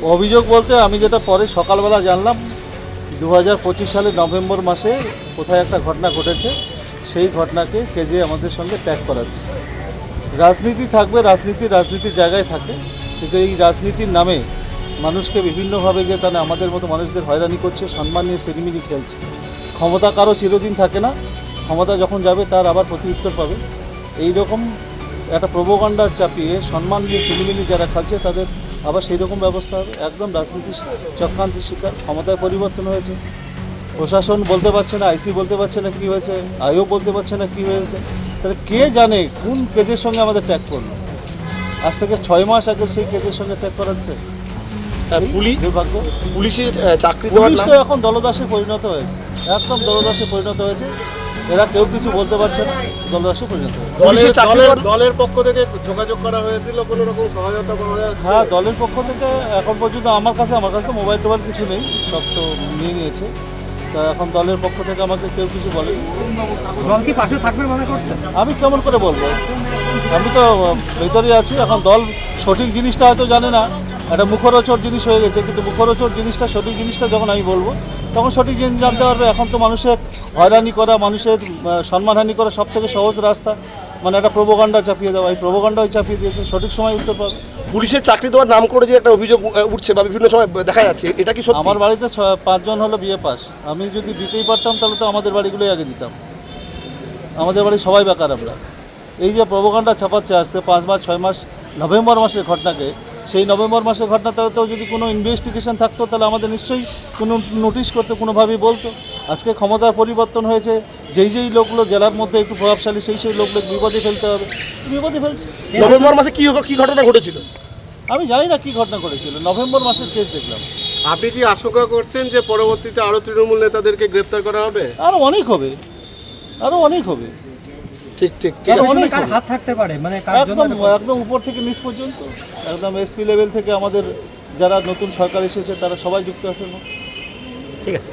অভিযোগ বলতে আমি যেটা পরে সকালবেলা জানলাম 2025 সালের নভেম্বর মাসে কোথায় একটা ঘটনা ঘটেছে, সেই ঘটনাকে কেজে আমাদের সঙ্গে ট্যাগ করাচ্ছে। রাজনীতি থাকবে, রাজনীতির জায়গায় থাকে, কিন্তু এই রাজনীতির নামে মানুষকে বিভিন্নভাবে যে তারা আমাদের মতো মানুষদের হয়রানি করছে, সম্মান নিয়ে সেরিমিনি খেলছে। ক্ষমতা কারো চিরদিন থাকে না, ক্ষমতা যখন যাবে তার আবার প্রতিউত্তর পাবে। এই রকম একটা প্রোপাগান্ডা চাপিয়ে সম্মান দিয়ে সিলিমিলি যারা খাচ্ছে তাদের আবার সেই রকম ব্যবস্থা হবে। একদম রাজনীতি চক্রান্তের শিকার। ক্ষমতায় পরিবর্তন হয়েছে, প্রশাসন বলতে পারছে না, আইসি বলতে পারছে না কী হয়েছে, আইও বলতে পারছে না কী হয়েছে। তাহলে কে জানে কোন কেজের সঙ্গে আমাদের ট্যাগ করলো? আজ থেকে 6 মাস আগে সেই কেজের সঙ্গে ট্যাগ করাচ্ছে। পুলিশের চাকরি পুলিশ তো এখন দলদাসে পরিণত হয়েছে, একদম দলদাসে পরিণত হয়েছে। এরা কেউ কিছু বলতে পারছে না, দলদাসে পরিণত হয়েছে। দলের পক্ষ থেকে যোগাযোগ করা হয়েছিল, কোনো রকম সহায়তা পাওয়া যাচ্ছে? হ্যাঁ, দলের পক্ষ থেকে এখন পর্যন্ত আমার কাছে তো মোবাইল টোবাইল কিছু নেই, সব তো নিয়ে নিয়েছে। তা এখন দলের পক্ষ থেকে আমাকে কেউ কিছু বলেনি। দল কি পাশে থাকবে মনে করছেন? আমি কেমন করে বলবো, আমি তো ভেতরে আছি। এখন দল সঠিক জিনিসটা হয়তো জানে না, একটা মুখরোচক জিনিস হয়ে গেছে, কিন্তু মুখরোচক জিনিসটা সঠিক জিনিসটা যখন আমি বলবো তখন সঠিক জিনিস জানতে পারবে। এখন তো মানুষের হয়রানি করা, মানুষের সম্মানহানি করা সব থেকে সহজ রাস্তা, মানে একটা প্রোপাগান্ডা চাপিয়ে দেওয়া। এই প্রোপাগান্ডাই চাপিয়ে দিয়েছে, সঠিক সময় উত্তর পাবে। পুলিশের চাকরি দেওয়ার নাম করে যে একটা অভিযোগ উঠছে বা বিভিন্ন সময় দেখা যাচ্ছে, এটা কি সত্যি? আমার বাড়িতে 5 জন হলো বিএ পাস। আমি যদি দিতেই পারতাম তাহলে তো আমাদের বাড়িগুলোই আগে দিতাম। আমাদের বাড়ি সবাই বেকার আমরা। এই যে প্রোপাগান্ডা ছাপাচ্ছে আসছে 5 মাস 6 মাস, নভেম্বর মাসের ঘটনাকে, সেই নভেম্বর মাসের ঘটনাটাতেও যদি কোনো ইনভেস্টিগেশন থাকতো তাহলে আমাদের নিশ্চয়ই কোনো নোটিশ করতে, কোনোভাবেই বলতো। আজকে ক্ষমতার পরিবর্তন হয়েছে, যেই লোকগুলো জেলার মধ্যে একটু প্রভাবশালী সেই লোকগুলো বিপদে ফেলতে হবে, বিপদে ফেলছে। নভেম্বর মাসে কি ঘটনা ঘটেছিল? আমি জানি না কী ঘটনা ঘটেছিল, নভেম্বর মাসের কেস দেখলাম। আপনি কি আশঙ্কা করছেন যে পরবর্তীতে আরো তৃণমূল নেতাদেরকে গ্রেপ্তার করা হবে? আরও অনেক হবে, আরও অনেক হবে। ঠিক কার হাত থাকতে পারে, মানে একদম উপর থেকে নিচ পর্যন্ত, একদম এসপি লেভেল থেকে আমাদের যারা নতুন সরকার এসেছে তারা সবাই যুক্ত আছে। ঠিক আছে।